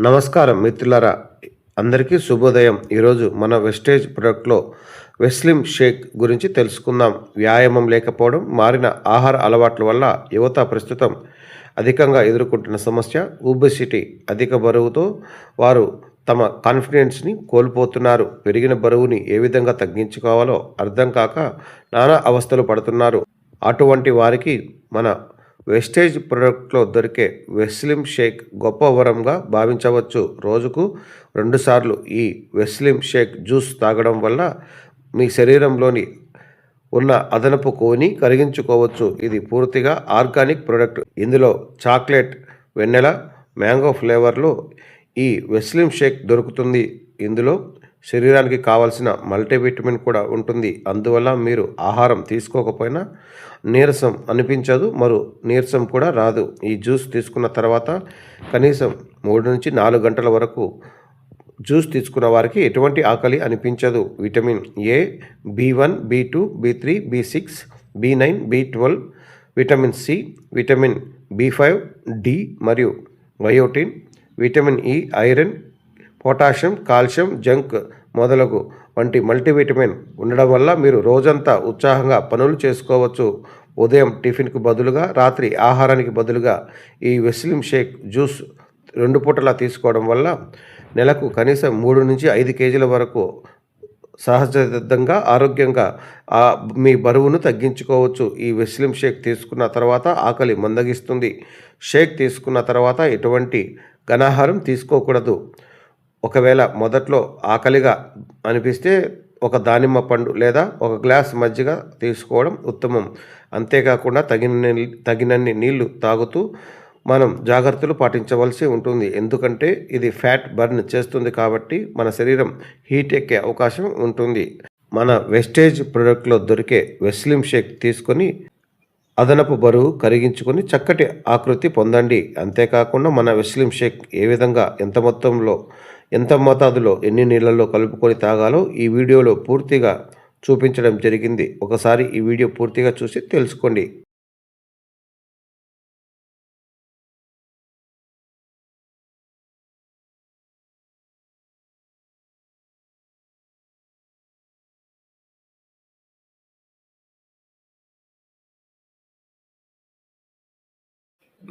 నమస్కారం మిత్రులారా, అందరికీ శుభోదయం. ఈరోజు మన వెస్టేజ్ ప్రొడక్ట్లో వెస్లిమ్ షేక్ గురించి తెలుసుకుందాం. వ్యాయామం లేకపోవడం, మారిన ఆహార అలవాట్ల వల్ల యువత ప్రస్తుతం అధికంగా ఎదుర్కొంటున్న సమస్య ఒబెసిటీ. అధిక బరువుతో వారు తమ కాన్ఫిడెన్స్ని కోల్పోతున్నారు. పెరిగిన బరువుని ఏ విధంగా తగ్గించుకోవాలో అర్థం కాక నానా అవస్థలు పడుతున్నారు. అటువంటి వారికి మన వెస్టేజ్ ప్రొడక్ట్లో దొరికే వెస్లిమ్ షేక్ గొప్ప వరంగా భావించవచ్చు. రోజుకు 2 సార్లు ఈ వెస్లిమ్ షేక్ జ్యూస్ తాగడం వల్ల మీ శరీరంలోని ఉన్న అదనపు కొవ్వుని కరిగించుకోవచ్చు. ఇది పూర్తిగా ఆర్గానిక్ ప్రొడక్ట్. ఇందులో చాక్లెట్, వెన్నెల, మ్యాంగో ఫ్లేవర్లో ఈ వెస్లిమ్ షేక్ దొరుకుతుంది. ఇందులో శరీరానికి కావాల్సిన మల్టీవిటమిన్ కూడా ఉంటుంది. అందువల్ల మీరు ఆహారం తీసుకోకపోయినా నీరసం అనిపించదు, నీరసం కూడా రాదు. ఈ జ్యూస్ తీసుకున్న తర్వాత కనీసం 3 నుంచి 4 గంటల వరకు జ్యూస్ తీసుకున్న వారికి ఎటువంటి ఆకలి అనిపించదు. Vitamin A, B1, B2, B3, B6, B9, B12, vitamin C, vitamin B5, D మరియు biotin, vitamin E, iron, potassium, calcium, zinc మొదలగు వంటి మల్టీవిటమిన్ ఉండడం వల్ల మీరు రోజంతా ఉత్సాహంగా పనులు చేసుకోవచ్చు. ఉదయం టిఫిన్కు బదులుగా, రాత్రి ఆహారానికి బదులుగా ఈ వెస్లిమ్ షేక్ జ్యూస్ 2 పూటలా తీసుకోవడం వల్ల నెలకు కనీసం 3 నుంచి 5 కేజీల వరకు సహజసిద్ధంగా ఆరోగ్యంగా మీ బరువును తగ్గించుకోవచ్చు. ఈ వెస్లిమ్ షేక్ తీసుకున్న తర్వాత ఆకలి మందగిస్తుంది. షేక్ తీసుకున్న తర్వాత ఎటువంటి ఘనాహారం తీసుకోకూడదు. ఒకవేళ మొదట్లో ఆకలిగా అనిపిస్తే ఒక దానిమ్మ పండు లేదా ఒక గ్లాస్ మజ్జిగ తీసుకోవడం ఉత్తమం. అంతేకాకుండా తగినన్ని నీళ్లు తాగుతూ మనం జాగ్రత్తలు పాటించవలసి ఉంటుంది. ఎందుకంటే ఇది ఫ్యాట్ బర్న్ చేస్తుంది కాబట్టి మన శరీరం హీట్ ఎక్కే అవకాశం ఉంటుంది. మన వెస్టేజ్ ప్రొడక్ట్లో దొరికే వెస్లిమ్ షేక్ తీసుకొని అదనపు బరువు కరిగించుకొని చక్కటి ఆకృతి పొందండి. అంతేకాకుండా మన వెస్లిమ్ షేక్ ఏ విధంగా ఎంత మోతాదులో ఎన్ని నీళ్ళల్లో కలుపుకొని తాగాలో ఈ వీడియోలో పూర్తిగా చూపించడం జరిగింది. ఒకసారి ఈ వీడియో పూర్తిగా చూసి తెలుసుకోండి.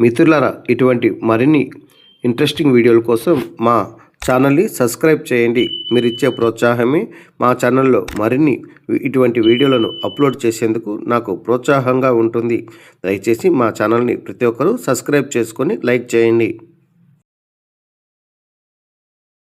మిత్రులారా, ఇటువంటి మరిన్ని ఇంట్రెస్టింగ్ వీడియోల కోసం మా ఛానల్ని సబ్స్క్రైబ్ చేయండి. మీరు ఇచ్చే ప్రోత్సాహమే మా ఛానల్లో మరిన్ని ఇటువంటి వీడియోలను అప్లోడ్ చేసేందుకు నాకు ప్రోత్సాహంగా ఉంటుంది. దయచేసి మా ఛానల్ని ప్రతి ఒక్కరూ సబ్స్క్రైబ్ చేసుకొని లైక్ చేయండి.